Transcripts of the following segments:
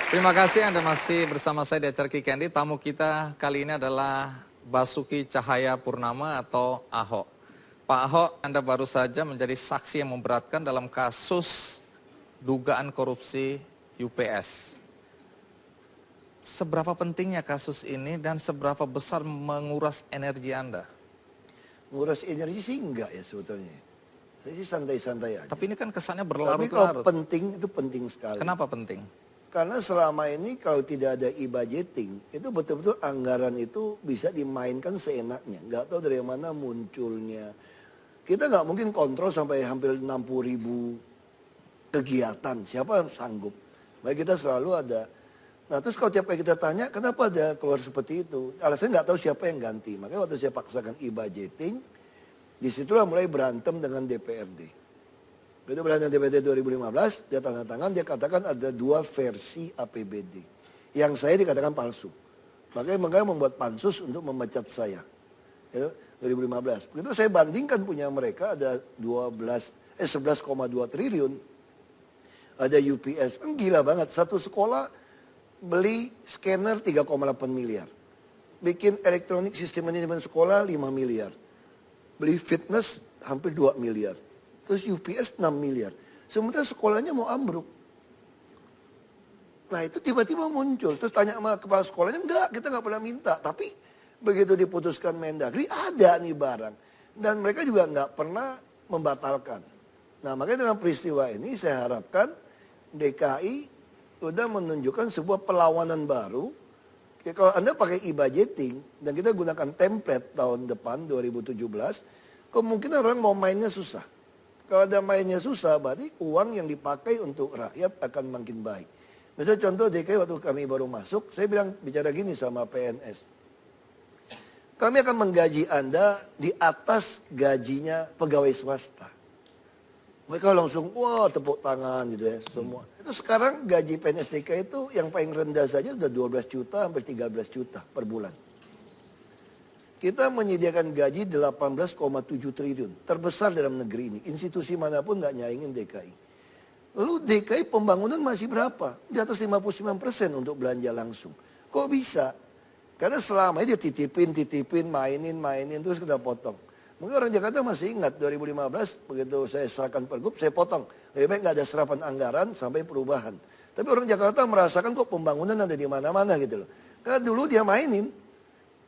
Terima kasih Anda masih bersama saya di acara Kick Candy. Tamu kita kali ini adalah Basuki Cahayapurnama atau Ahok. Pak Ahok, Anda baru saja menjadi saksi yang memberatkan dalam kasus dugaan korupsi UPS. Seberapa pentingnya kasus ini dan seberapa besar menguras energi Anda? Nguras energi sih enggak ya sebetulnya. Saya sih santai-santai aja. Tapi ini kan kesannya Tapi kalau berlarut-larut. penting itu penting sekali. Kenapa penting? Karena selama ini kalau tidak ada e-budgeting, itu betul-betul anggaran itu bisa dimainkan seenaknya. Nggak tahu dari mana munculnya. Kita nggak mungkin kontrol sampai hampir 60.000 kegiatan. Siapa yang sanggup? Baik kita selalu ada. Nah terus kalau tiap kali kita tanya, kenapa ada keluar seperti itu? Alasannya nggak tahu siapa yang ganti. Makanya waktu saya paksakan e-budgeting, disitulah mulai berantem dengan DPRD. Itu berantem DPRD 2015, dia tanda tangan, dia katakan ada 2 versi APBD. Yang saya dikatakan palsu. Makanya membuat pansus untuk memecat saya. Itu 2015. Begitu saya bandingkan punya mereka ada 11,2 triliun. Ada UPS, kan gila banget. Satu sekolah beli scanner 3,8 miliar. Bikin elektronik sistem manajemen sekolah 5 miliar. Beli fitness hampir 2 miliar. Terus UPS 6 miliar. Sementara sekolahnya mau ambruk. Nah itu tiba-tiba muncul. Terus tanya sama kepala sekolahnya, enggak kita nggak pernah minta. Tapi begitu diputuskan Mendagri ada nih barang. Dan mereka juga nggak pernah membatalkan. Nah makanya dengan peristiwa ini saya harapkan DKI sudah menunjukkan sebuah perlawanan baru. Ya, kalau Anda pakai e-budgeting dan kita gunakan template tahun depan 2017, kemungkinan orang mau mainnya susah. Kalau ada mainnya susah, berarti uang yang dipakai untuk rakyat akan makin baik. Misalnya contoh DKI waktu kami baru masuk, saya bicara gini sama PNS. Kami akan menggaji Anda di atas gajinya pegawai swasta. Mereka langsung, wah tepuk tangan gitu ya semua. Itu sekarang gaji PNS DKI itu yang paling rendah saja sudah 12 juta hampir 13 juta per bulan. Kita menyediakan gaji 18,7 triliun. Terbesar dalam negeri ini. Institusi manapun nggak nyaingin DKI. Lalu DKI pembangunan masih berapa? Di atas 59% untuk belanja langsung. Kok bisa? Karena selama ini dia titipin, mainin, terus kita potong. Mungkin orang Jakarta masih ingat 2015 begitu saya sahkan pergub, saya potong. Lebih baik nggak ada serapan anggaran sampai perubahan. Tapi orang Jakarta merasakan kok pembangunan ada di mana-mana gitu loh. Karena dulu dia mainin.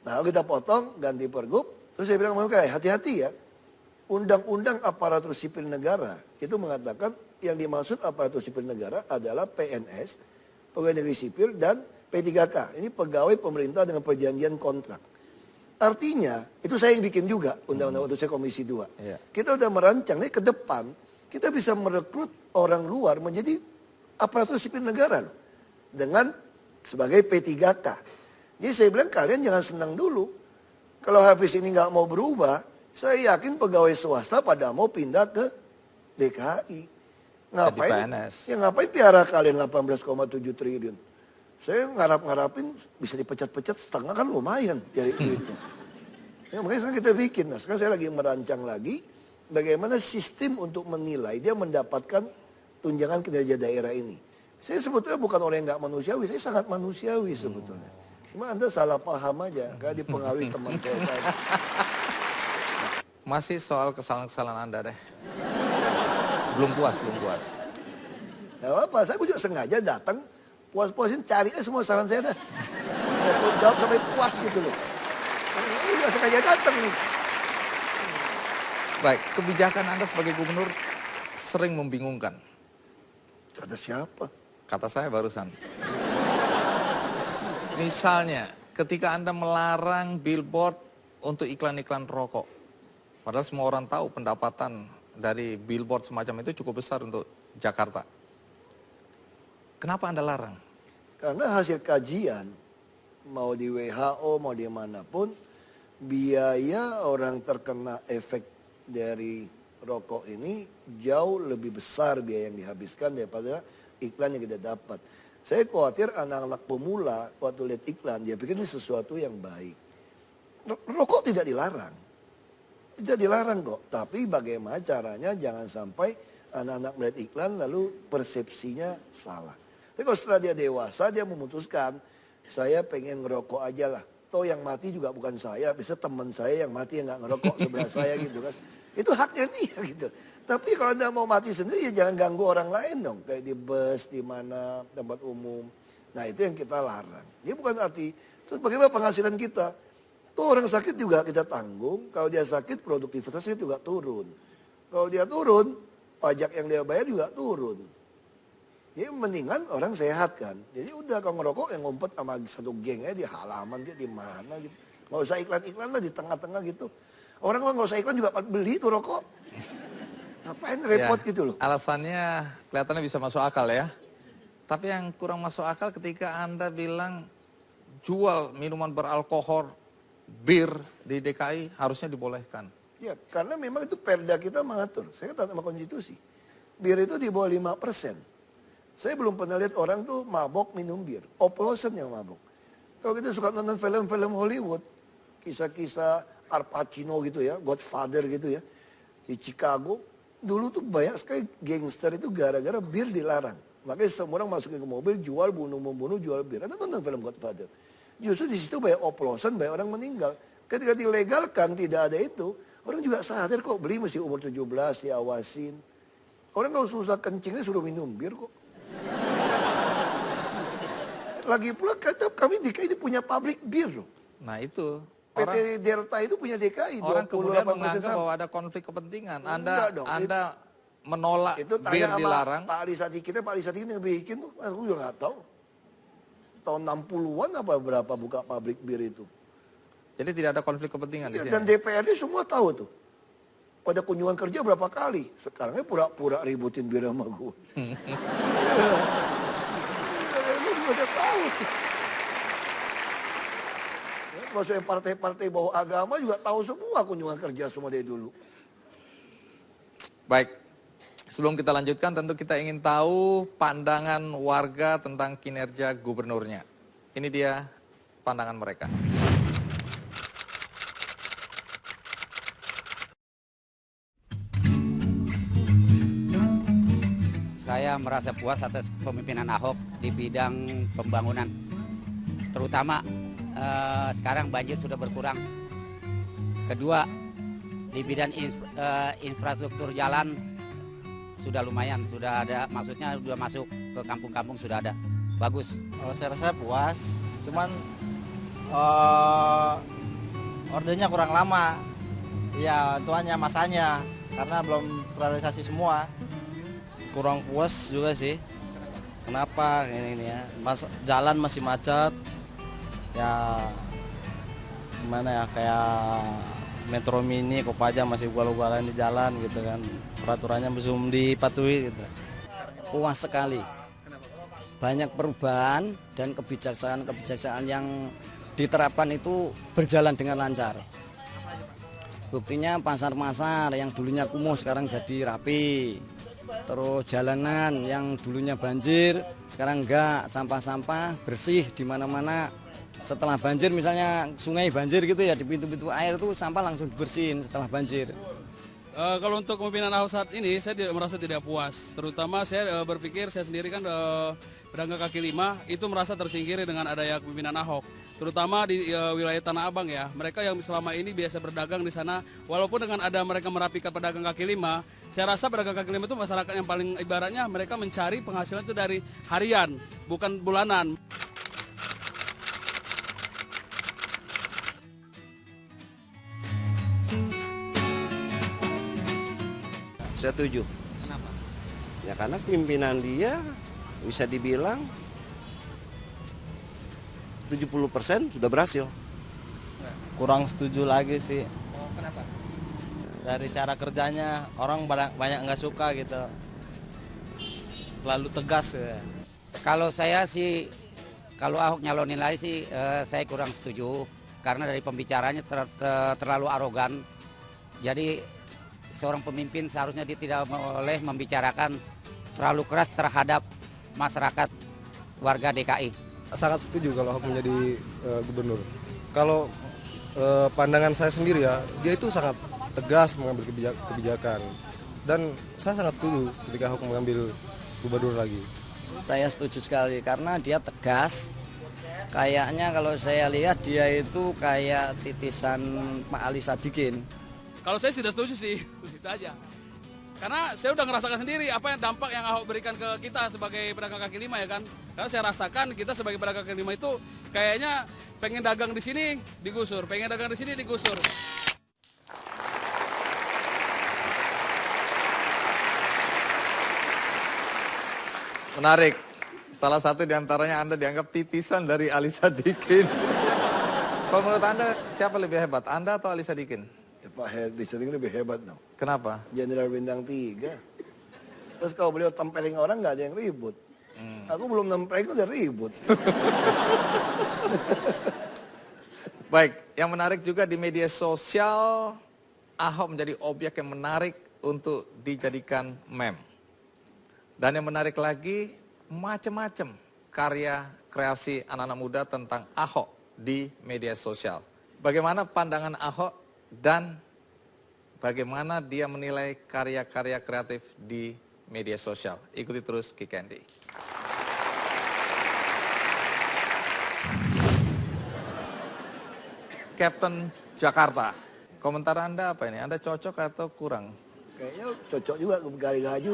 Nah kita potong, ganti pergub, terus saya bilang sama mereka, hati-hati ya. Undang-undang aparatur sipil negara itu mengatakan yang dimaksud aparatur sipil negara adalah PNS, pegawai negeri sipil, dan P3K. Ini pegawai pemerintah dengan perjanjian kontrak. Artinya, itu saya yang bikin juga undang-undang waktu saya Komisi 2. Iya. Kita udah merancang, nih ke depan kita bisa merekrut orang luar menjadi aparatur sipil negara loh. Dengan sebagai P3K. Jadi saya bilang kalian jangan senang dulu. Kalau habis ini nggak mau berubah, saya yakin pegawai swasta pada mau pindah ke DKI. Ngapain? Ya ngapain piara kalian 18,7 triliun? Saya ngarapin bisa dipecat-pecat setengah kan lumayan dari duitnya. Ya makanya sekarang kita bikin. Nah sekarang saya lagi merancang lagi bagaimana sistem untuk menilai dia mendapatkan tunjangan kinerja daerah ini. Saya sebetulnya bukan orang yang nggak manusiawi, saya sangat manusiawi sebetulnya. Cuma Anda salah paham aja, kayak dipengaruhi teman saya tadi. Masih soal kesalahan-kesalahan Anda deh. Belum puas. Gak apa-apa, saya juga sengaja datang, puas-puasin, cari aja semua saran saya dah. Jawab sampai puas gitu loh. Saya juga sengaja datang nih. Baik, kebijakan Anda sebagai gubernur sering membingungkan. Kata siapa? Kata saya barusan. Misalnya, ketika Anda melarang billboard untuk iklan-iklan rokok. Padahal semua orang tahu pendapatan dari billboard semacam itu cukup besar untuk Jakarta. Kenapa Anda larang? Karena hasil kajian, mau di WHO, mau di manapun, biaya orang terkena efek dari rokok ini jauh lebih besar biaya yang dihabiskan daripada iklan yang kita dapat. Saya khawatir anak-anak pemula waktu lihat iklan, dia pikir ini sesuatu yang baik. Rokok tidak dilarang. Tidak dilarang kok. Tapi bagaimana caranya jangan sampai anak-anak melihat iklan lalu persepsinya salah. Tapi kalau setelah dia dewasa, dia memutuskan, saya pengen ngerokok aja lah. Toh yang mati juga bukan saya, bisa teman saya yang mati yang nggak ngerokok sebelah saya gitu kan. Itu haknya dia gitu. Tapi kalau Anda mau mati sendiri ya jangan ganggu orang lain dong. Kayak di bus, di mana, tempat umum. Nah itu yang kita larang. Dia bukan arti, terus bagaimana penghasilan kita? Tuh orang sakit juga kita tanggung, kalau dia sakit produktivitasnya juga turun. Kalau dia turun, pajak yang dia bayar juga turun. Jadi mendingan orang sehat kan. Jadi udah kalau ngerokok yang ngumpet sama satu geng di halaman dia di mana gitu. Nggak usah iklan-iklan lah di tengah-tengah gitu. Orang mah nggak usah iklan juga beli tuh rokok. Ngapain repot gitu loh. Alasannya kelihatannya bisa masuk akal ya. Tapi yang kurang masuk akal ketika Anda bilang jual minuman beralkohol, bir di DKI harusnya dibolehkan. Ya karena memang itu perda kita mengatur. Saya taat sama konstitusi. Bir itu di bawah 5%. Saya belum pernah lihat orang tuh mabok minum bir. Oplosan yang mabok. Kalau kita suka nonton film-film Hollywood, kisah-kisah Al Pacino gitu ya, Godfather gitu ya. Di Chicago, dulu tuh banyak sekali gangster itu gara-gara bir dilarang. Makanya semua orang masukin ke mobil, jual, bunuh-membunuh, jual bir. Ada nonton film Godfather. Justru di situ banyak oplosan, banyak orang meninggal. Ketika dilegalkan tidak ada itu, orang juga sadar kok beli mesti umur 17, diawasin. Orang kalau susah kencingnya suruh minum bir kok. Lagi pula kami DKI ini punya pabrik bir loh. Nah itu. PT Delta itu punya DKI. Orang kemudian menganggap saham. bahwa ada konflik kepentingan. Enggak dong, Anda menolak itu bir tanya sama dilarang. Pak Ali Sadikin, Pak Ali Sadikin yang bikin tuh, aku juga nggak tahu. Tahun 60-an apa berapa buka pabrik bir itu. Jadi tidak ada konflik kepentingan di Iya, sini. dan DPRD semua tahu tuh. Pada kunjungan kerja berapa kali. Sekarangnya pura-pura ributin bir sama gue. Lu juga udah tahu. Ya, masuk yang partai-partai bawah agama juga tahu semua kunjungan kerja semua dari dulu. Baik, sebelum kita lanjutkan tentu kita ingin tahu pandangan warga tentang kinerja gubernurnya. Ini dia pandangan mereka. Saya merasa puas atas kepemimpinan Ahok di bidang pembangunan. Terutama sekarang banjir sudah berkurang. Kedua, di bidang infrastruktur jalan sudah lumayan, sudah ada, maksudnya sudah masuk ke kampung-kampung sudah ada. Bagus. Kalau saya rasa puas, cuman ordernya kurang lama. Ya, itu hanya masanya karena belum terrealisasi semua. Kurang puas juga sih. Kenapa ini ya? Jalan masih macet. Ya gimana ya, kayak Metro Mini, Kopaja masih ugal-ugalan di jalan gitu kan. Peraturannya belum dipatuhi gitu. Puas sekali. Banyak perubahan dan kebijaksanaan yang diterapkan itu berjalan dengan lancar. Buktinya pasar-pasar yang dulunya kumuh sekarang jadi rapi. Terus jalanan yang dulunya banjir sekarang enggak, sampah-sampah bersih di mana-mana. Setelah banjir misalnya sungai banjir gitu ya, di pintu-pintu air itu sampah langsung dibersihin setelah banjir. Kalau untuk kepemimpinan Ahok saat ini saya merasa tidak puas. Terutama saya berpikir, saya sendiri kan pedagang kaki lima itu merasa tersingkir dengan adanya kepemimpinan Ahok. Terutama di wilayah Tanah Abang ya. Mereka yang selama ini biasa berdagang di sana, walaupun dengan ada mereka merapikan pedagang kaki lima, saya rasa pedagang kaki lima itu masyarakat yang paling ibaratnya mereka mencari penghasilan itu dari harian, bukan bulanan. Saya setuju. Kenapa? Ya karena pimpinan dia bisa dibilang 70% sudah berhasil. Kurang setuju lagi sih. Oh, kenapa? Dari cara kerjanya orang banyak nggak suka gitu. Terlalu tegas ya. Kalau saya sih, kalau Ahok nyalonin lagi sih saya kurang setuju. Karena dari pembicaranya terlalu arogan. Jadi seorang pemimpin seharusnya dia tidak boleh membicarakan terlalu keras terhadap masyarakat warga DKI. Sangat setuju kalau Ahok menjadi gubernur. Kalau pandangan saya sendiri ya, dia itu sangat tegas mengambil kebijakan. Dan saya sangat setuju ketika Ahok mengambil gubernur lagi. Saya setuju sekali karena dia tegas. Kayaknya kalau saya lihat dia itu kayak titisan Pak Ali Sadikin. Kalau saya sudah setuju sih, itu aja. Karena saya udah ngerasakan sendiri apa yang dampak yang Ahok berikan ke kita sebagai pedagang kaki lima ya kan. Karena saya rasakan kita sebagai pedagang kaki lima itu kayaknya pengen dagang di sini digusur, pengen dagang di sini digusur. Menarik. Salah satu diantaranya Anda dianggap titisan dari Ali Sadikin. Kalau menurut Anda siapa lebih hebat, Anda atau Ali Sadikin? Ya, Pak Herdi Sadikin lebih hebat dong. Kenapa? Jenderal bintang 3. Terus kalau beliau tempelin orang nggak ada yang ribut. Aku belum nempelin udah ribut. Baik, yang menarik juga di media sosial, Ahok menjadi objek yang menarik untuk dijadikan meme. Dan yang menarik lagi, macam-macam karya kreasi anak-anak muda tentang Ahok di media sosial. Bagaimana pandangan Ahok dan bagaimana dia menilai karya-karya kreatif di media sosial. Ikuti terus Kikendi. Captain Jakarta, komentar Anda apa ini? Anda cocok atau kurang? Kayaknya cocok juga ke Gari Gaju.